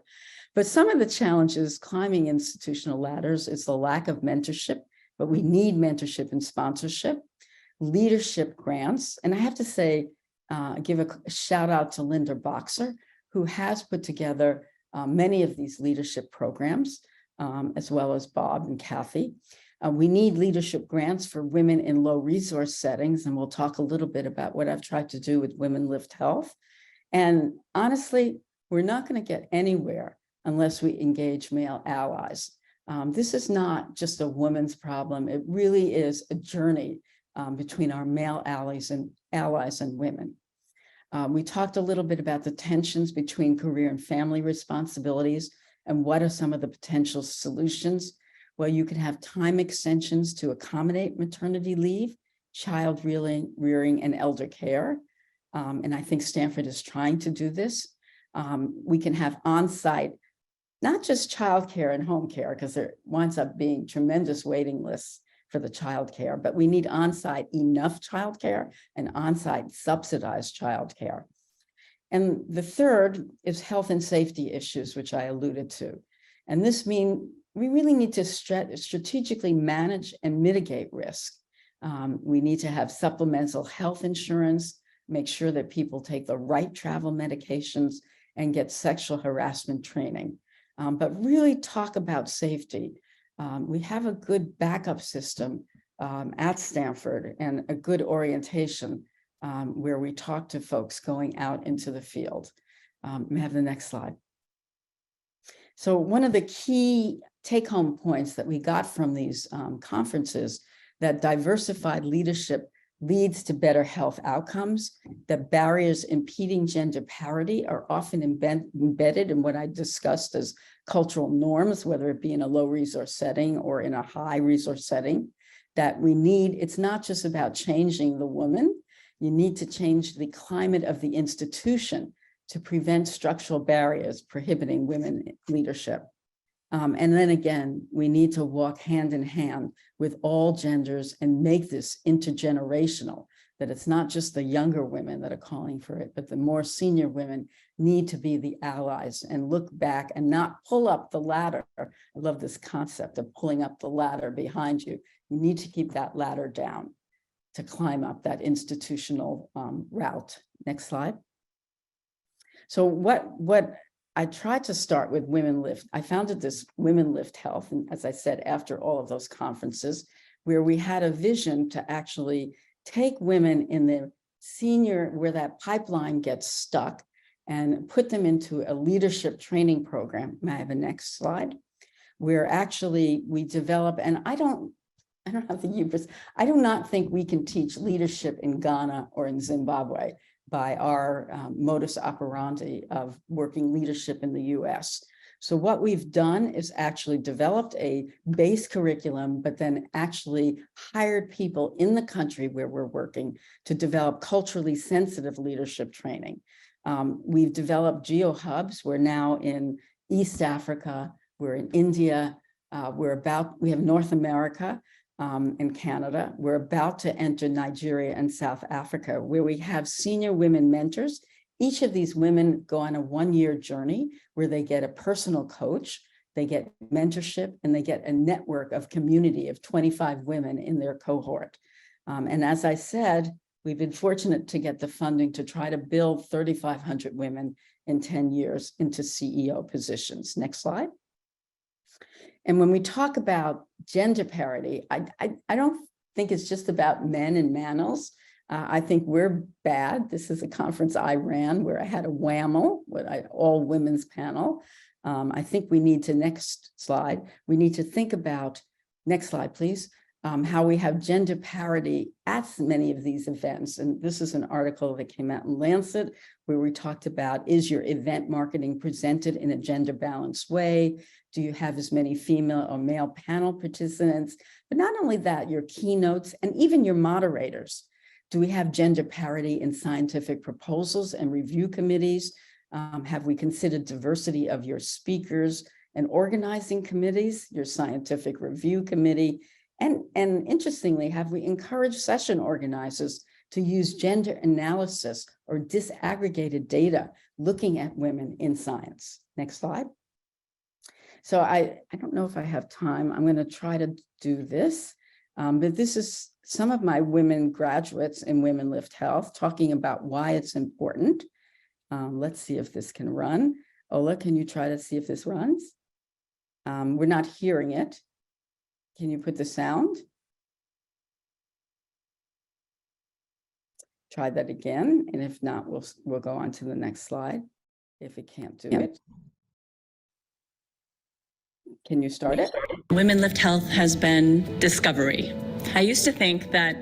But some of the challenges climbing institutional ladders is the lack of mentorship, but we need mentorship and sponsorship, leadership grants. And I have to say, give a shout out to Linda Boxer, who has put together many of these leadership programs, as well as Bob and Kathy. We need leadership grants for women in low resource settings, and we'll talk a little bit about what I've tried to do with WomenLift Health. And honestly, we're not going to get anywhere unless we engage male allies. This is not just a woman's problem. It really is a journey between our male allies and women. We talked a little bit about the tensions between career and family responsibilities and what are some of the potential solutions. Well, you can have time extensions to accommodate maternity leave, child rearing and elder care. And I think Stanford is trying to do this. We can have on-site, not just childcare and home care, because there winds up being tremendous waiting lists for the childcare, but we need on-site enough childcare and on-site subsidized childcare. And the third is health and safety issues, which I alluded to. And this means we really need to strategically manage and mitigate risk. We need to have supplemental health insurance, make sure that people take the right travel medications and get sexual harassment training. But really talk about safety. We have a good backup system at Stanford and a good orientation where we talk to folks going out into the field. May I have the next slide? So one of the key take-home points that we got from these conferences, that diversified leadership leads to better health outcomes, that barriers impeding gender parity are often embedded in what I discussed as cultural norms, whether it be in a low resource setting or in a high resource setting, that we need, it's not just about changing the woman, you need to change the climate of the institution to prevent structural barriers prohibiting women leadership. And then again, we need to walk hand in hand with all genders and make this intergenerational, that it's not just the younger women that are calling for it, but the more senior women need to be the allies and look back and not pull up the ladder. I love this concept of pulling up the ladder behind you. You need to keep that ladder down to climb up that institutional route. Next slide. So what I tried to start with WomenLift. I founded this WomenLift Health, and as I said, after all of those conferences, where we had a vision to actually take women in the senior, where that pipeline gets stuck, and put them into a leadership training program. May I have a next slide? Where actually we develop, and I don't have the hubris, I do not think we can teach leadership in Ghana or in Zimbabwe by our modus operandi of working leadership in the US. So what we've done is actually developed a base curriculum, but then actually hired people in the country where we're working to develop culturally sensitive leadership training. We've developed geo-hubs. We're now in East Africa, we're in India, we have North America, in Canada. We're about to enter Nigeria and South Africa, where we have senior women mentors. Each of these women go on a one-year journey where they get a personal coach, they get mentorship, and they get a network of community of 25 women in their cohort. And as I said, we've been fortunate to get the funding to try to build 3,500 women in 10 years into CEO positions. Next slide. And when we talk about gender parity, I don't think it's just about men and manuals. I think we're bad. This is a conference I ran where I had a WAML, all women's panel. I think we need to, next slide, we need to think about, next slide, please, how we have gender parity at many of these events. And this is an article that came out in Lancet where we talked about, is your event marketing presented in a gender balanced way? Do you have as many female or male panel participants? But not only that, your keynotes and even your moderators. Do we have gender parity in scientific proposals and review committees? Have we considered diversity of your speakers and organizing committees, your scientific review committee? And interestingly, have we encouraged session organizers to use gender analysis or disaggregated data looking at women in science? Next slide. So I don't know if I have time. I'm going to try to do this, but this is some of my women graduates in WomenLift Health talking about why it's important. Let's see if this can run. Ola, can you try to see if this runs? We're not hearing it. Can you put the sound? Try that again, and if not, we'll go on to the next slide if it can't do it. Can you start it? WomenLift Health has been discovery. I used to think that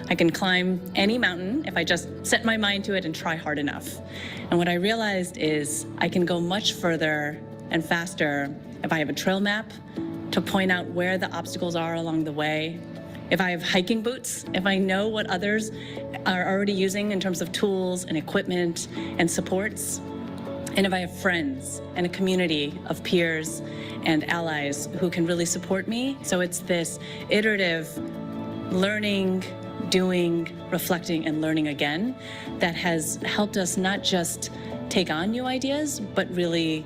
I can climb any mountain if I just set my mind to it and try hard enough. And what I realized is I can go much further and faster if I have a trail map to point out where the obstacles are along the way, if I have hiking boots, if I know what others are already using in terms of tools and equipment and supports, and if I have friends and a community of peers and allies who can really support me. So it's this iterative learning, doing, reflecting, and learning again that has helped us not just take on new ideas, but really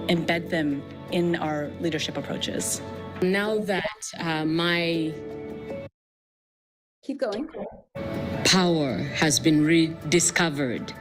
embed them in our leadership approaches. Now that my Keep going. power has been rediscovered,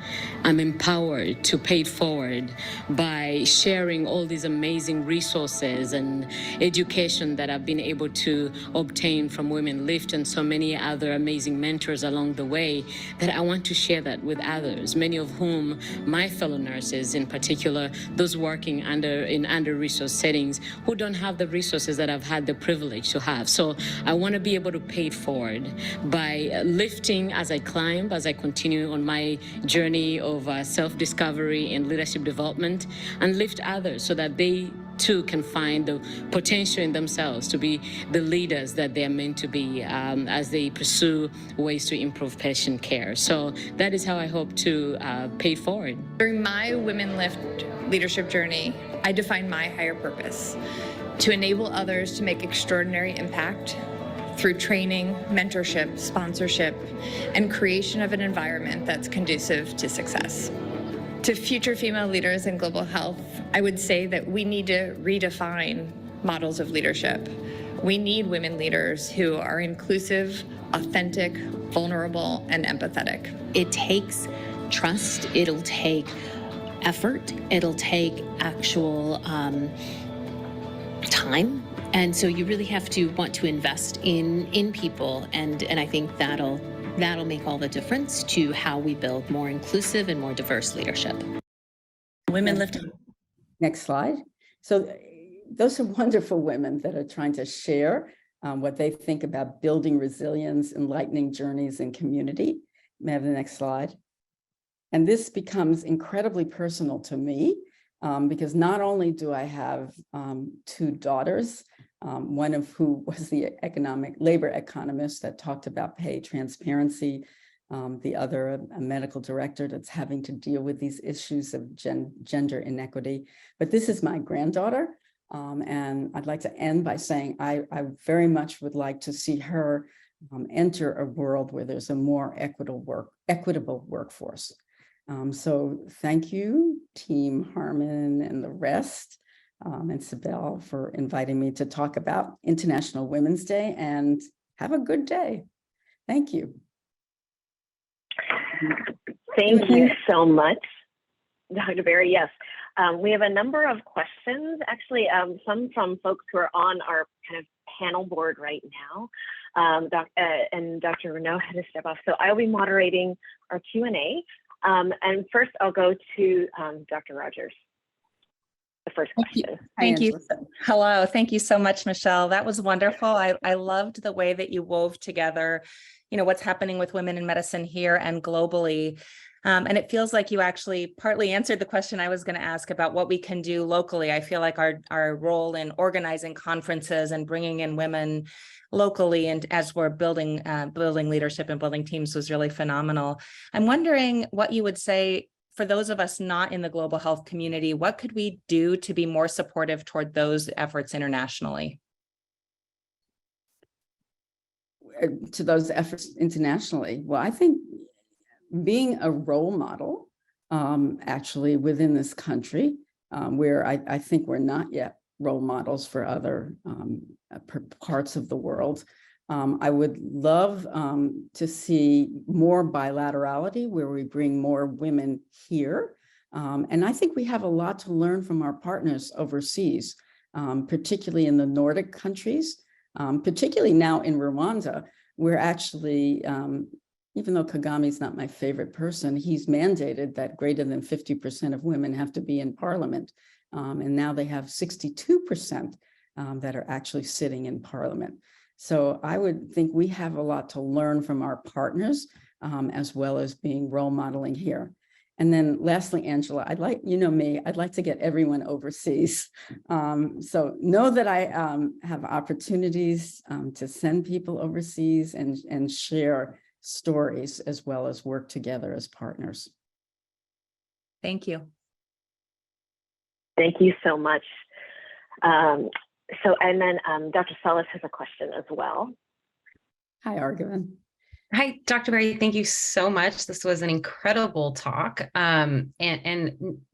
I'm empowered to pay it forward by sharing all these amazing resources and education that I've been able to obtain from WomenLift and so many other amazing mentors along the way, that I want to share that with others, many of whom my fellow nurses, in particular, those working in under-resourced settings who don't have the resources that I've had the privilege to have. So I want to be able to pay it forward by lifting as I climb, as I continue on my journey of self-discovery and leadership development, and lift others so that they too can find the potential in themselves to be the leaders that they're meant to be as they pursue ways to improve patient care. So that is how I hope to pay it forward. During my WomenLift leadership journey, I defined my higher purpose: to enable others to make extraordinary impact through training, mentorship, sponsorship, and creation of an environment that's conducive to success. To future female leaders in global health, I would say that we need to redefine models of leadership. We need women leaders who are inclusive, authentic, vulnerable, and empathetic. It takes trust, it'll take effort, it'll take actual time. And so you really have to want to invest in people, and I think that'll make all the difference to how we build more inclusive and more diverse leadership. WomenLift. Next slide. So those are wonderful women that are trying to share what they think about building resilience, enlightening journeys in community. May I have the next slide? And this becomes incredibly personal to me because not only do I have two daughters, one of who was the labor economist that talked about pay transparency, the other a medical director that's having to deal with these issues of gender inequity. But this is my granddaughter, and I'd like to end by saying I very much would like to see her enter a world where there's a more equitable workforce. So thank you, Team Harmon and the rest, and Sibel for inviting me to talk about International Women's Day, and have a good day. Thank you. Thank you so much, Dr. Berry. Yes, we have a number of questions, actually, some from folks who are on our kind of panel board right now. And Dr. Renaud had to step off. So I'll be moderating our Q&A. And first I'll go to Dr. Rogers. The first question. Thank you. Hello. Thank you so much, Michele. That was wonderful. I loved the way that you wove together, what's happening with women in medicine here and globally. And it feels like you actually partly answered the question I was going to ask about what we can do locally. I feel like our role in organizing conferences and bringing in women locally, and as we're building leadership and building teams, was really phenomenal. I'm wondering what you would say for those of us not in the global health community. What could we do to be more supportive toward those efforts internationally? To those efforts internationally, well, I think being a role model, actually within this country, where I think we're not yet role models for other parts of the world. I would love to see more bilaterality where we bring more women here. And I think we have a lot to learn from our partners overseas, particularly in the Nordic countries, particularly now in Rwanda, where actually, even though Kagame's not my favorite person, he's mandated that greater than 50% of women have to be in parliament. And now they have 62% that are actually sitting in parliament. So I would think we have a lot to learn from our partners, as well as being role modeling here. And then lastly, Angela, I'd like, you know me, I'd like to get everyone overseas. So know that I have opportunities to send people overseas and share stories as well as work together as partners. Thank you. Thank you so much. And then Dr. Salas has a question as well. Hi, Argivan. Hi, Dr. Berry. Thank you so much. This was an incredible talk. And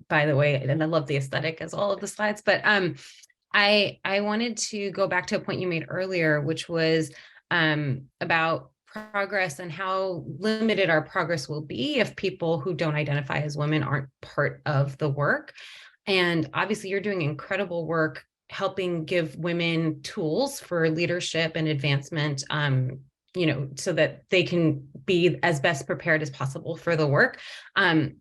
by the way, and I love the aesthetic as all of the slides, but I wanted to go back to a point you made earlier, which was about progress and how limited our progress will be if people who don't identify as women aren't part of the work. And obviously you're doing incredible work helping give women tools for leadership and advancement, so that they can be as best prepared as possible for the work.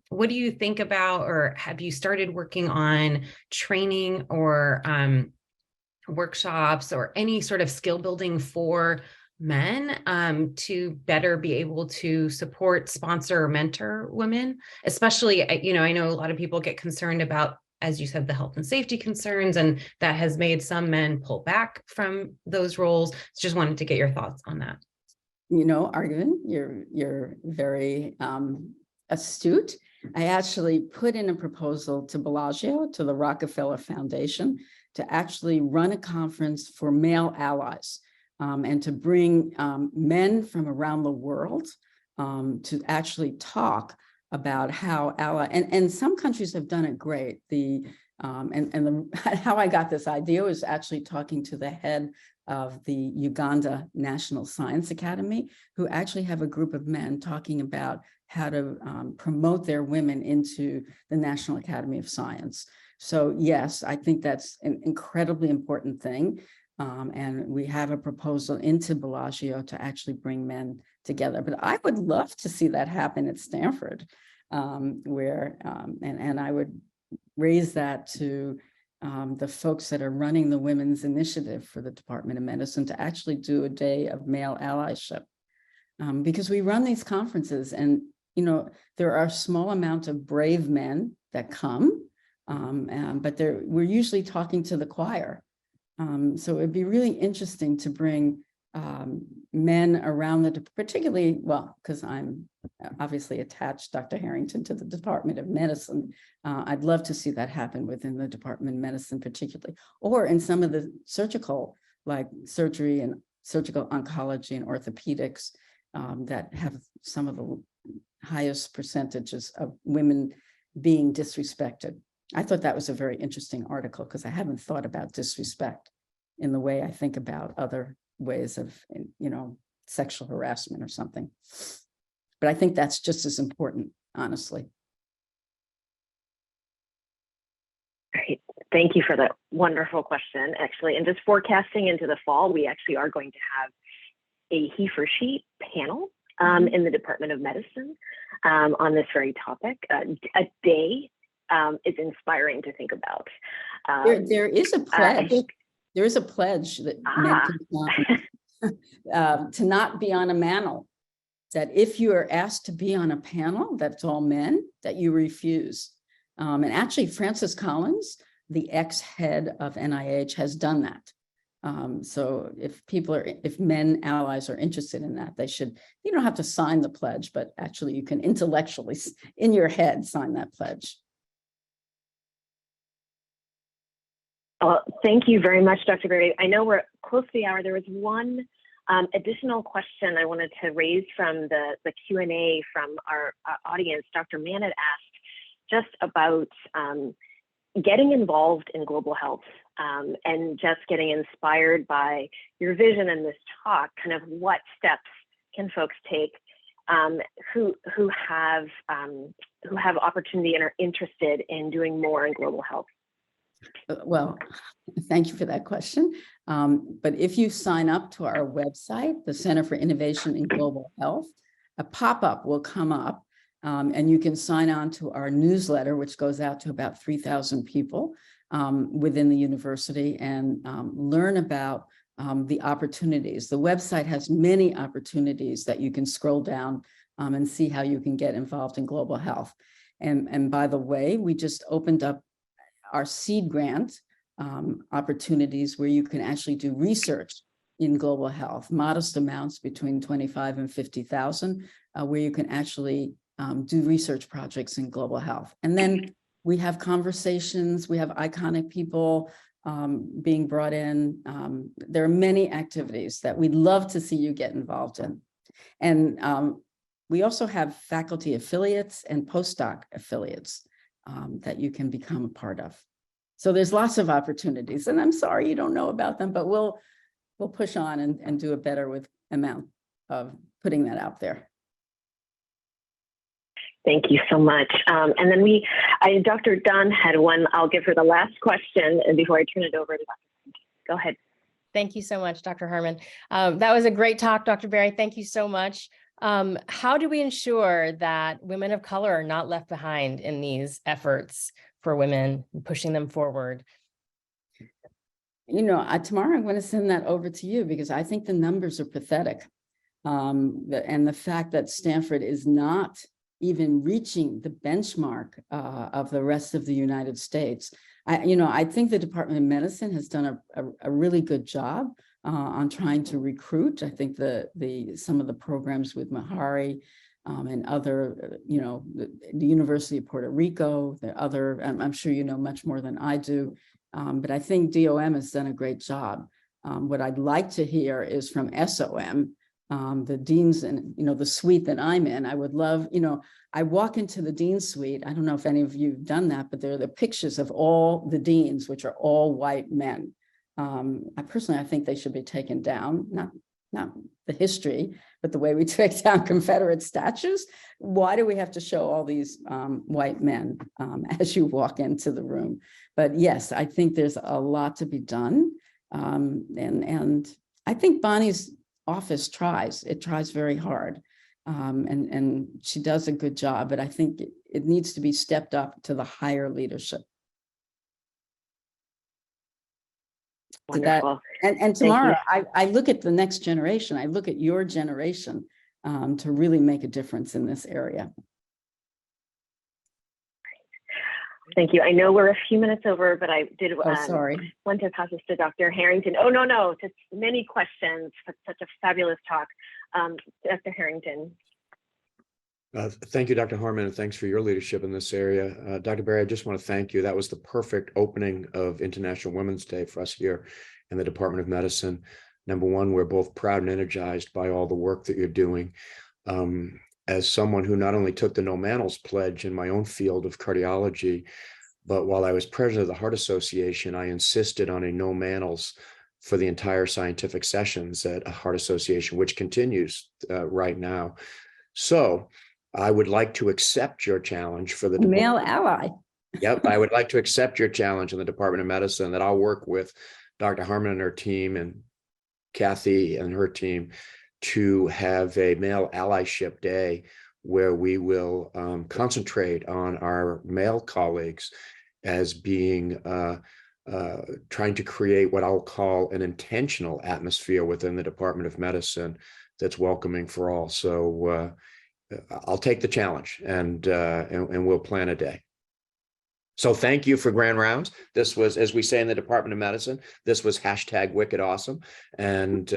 What do you think about, or have you started working on training or workshops or any sort of skill building for men to better be able to support, sponsor, or mentor women? Especially, I know a lot of people get concerned about, as you said, the health and safety concerns, and that has made some men pull back from those roles. Just wanted to get your thoughts on that. Argivan, you're very astute. I actually put in a proposal to Bellagio, to the Rockefeller Foundation, to actually run a conference for male allies and to bring men from around the world to actually talk about how and some countries have done it great. How I got this idea was actually talking to the head of the Uganda National Science Academy, who actually have a group of men talking about how to promote their women into the National Academy of Science. So yes, I think that's an incredibly important thing. And we have a proposal into Bellagio to actually bring men together. But I would love to see that happen at Stanford, where, and I would raise that to the folks that are running the Women's Initiative for the Department of Medicine to actually do a day of male allyship. Because we run these conferences and, there are a small amount of brave men that come, but we're usually talking to the choir. So it'd be really interesting to bring men around particularly, because I'm obviously attached, Dr. Harrington, to the Department of Medicine. I'd love to see that happen within the Department of Medicine particularly, or in some of the surgical, like surgery and surgical oncology and orthopedics that have some of the highest percentages of women being disrespected. I thought that was a very interesting article because I haven't thought about disrespect in the way I think about other ways of, sexual harassment or something. But I think that's just as important, honestly. Great. Thank you for that wonderful question, actually. And just forecasting into the fall, we actually are going to have a he for she panel in the Department of Medicine on this very topic. A day is inspiring to think about. There is a pledge. There is a pledge that men can to not be on a panel. That if you are asked to be on a panel that's all men, that you refuse. And actually, Francis Collins, the ex-head of NIH, has done that. So if men allies are interested in that, you don't have to sign the pledge, but actually you can intellectually, in your head, sign that pledge. Thank you very much, Dr. Berry. I know we're close to the hour. There was one additional question I wanted to raise from the Q&A from our audience. Dr. Mann had asked just about getting involved in global health and just getting inspired by your vision in this talk. Kind of what steps can folks take who have opportunity and are interested in doing more in global health? Well, thank you for that question. But if you sign up to our website, the Center for Innovation in Global Health, a pop-up will come up and you can sign on to our newsletter, which goes out to about 3,000 people within the university and learn about the opportunities. The website has many opportunities that you can scroll down and see how you can get involved in global health. And by the way, we just opened up our seed grant opportunities where you can actually do research in global health, modest amounts between 25 and 50,000, where you can actually do research projects in global health. And then we have conversations, we have iconic people being brought in. There are many activities that we'd love to see you get involved in. And we also have faculty affiliates and postdoc affiliates that you can become a part of. So there's lots of opportunities, and I'm sorry you don't know about them, but we'll push on and do a better with amount of putting that out there. Thank you so much. And then Dr. Dunn had one. I'll give her the last question and before I turn it over to Dr. Go ahead. Thank you so much, Dr. Harmon. That was a great talk, Dr. Berry. Thank you so much. How do we ensure that women of color are not left behind in these efforts for women, pushing them forward? You know, tomorrow I'm going to send that over to you because I think the numbers are pathetic. And the fact that Stanford is not even reaching the benchmark of the rest of the United States. I think the Department of Medicine has done a really good job on trying to recruit. I think some of the programs with Mahari and other, the University of Puerto Rico, the other, I'm sure you know much more than I do, but I think DoM has done a great job. What I'd like to hear is from SOM, the deans and, the suite that I'm in. I would love, I walk into the dean suite. I don't know if any of you have done that, but there are the pictures of all the deans, which are all white men. I think they should be taken down, not the history, but the way we take down Confederate statues. Why do we have to show all these white men as you walk into the room? But yes, I think there's a lot to be done. And I think Bonnie's office tries very hard. And she does a good job, but I think it needs to be stepped up to the higher leadership. Wonderful. And tomorrow I look at the next generation. I look at your generation to really make a difference in this area. Thank you. I know we're a few minutes over, but I did sorry. Want to pass this to Dr. Harrington. Oh, no, just many questions for such a fabulous talk. Dr. Harrington. Thank you, Dr. Harmon, and thanks for your leadership in this area. Dr. Berry, I just want to thank you. That was the perfect opening of International Women's Day for us here in the Department of Medicine. Number one, we're both proud and energized by all the work that you're doing. As someone who not only took the No Manners pledge in my own field of cardiology, but while I was president of the Heart Association, I insisted on a no Manners for the entire scientific sessions at a Heart Association, which continues right now. So I would like to accept your challenge for the male ally. Yep, I would like to accept your challenge in the Department of Medicine that I'll work with Dr. Harmon and her team and Kathy and her team to have a male allyship day where we will concentrate on our male colleagues as being trying to create what I'll call an intentional atmosphere within the Department of Medicine that's welcoming for all. So I'll take the challenge and we'll plan a day. So thank you for Grand Rounds. This was, as we say in the Department of Medicine, this was #WickedAwesome. And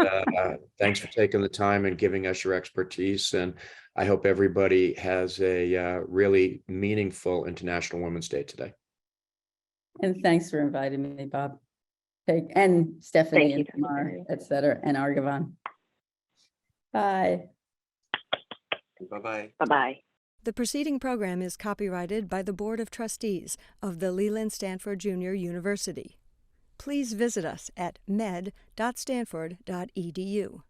thanks for taking the time and giving us your expertise. And I hope everybody has a really meaningful International Women's Day today. And thanks for inviting me, Bob. And Stephanie and Tamar, et cetera, and Argivan. Bye. Bye-bye. Bye-bye. The preceding program is copyrighted by the Board of Trustees of the Leland Stanford Junior University. Please visit us at med.stanford.edu.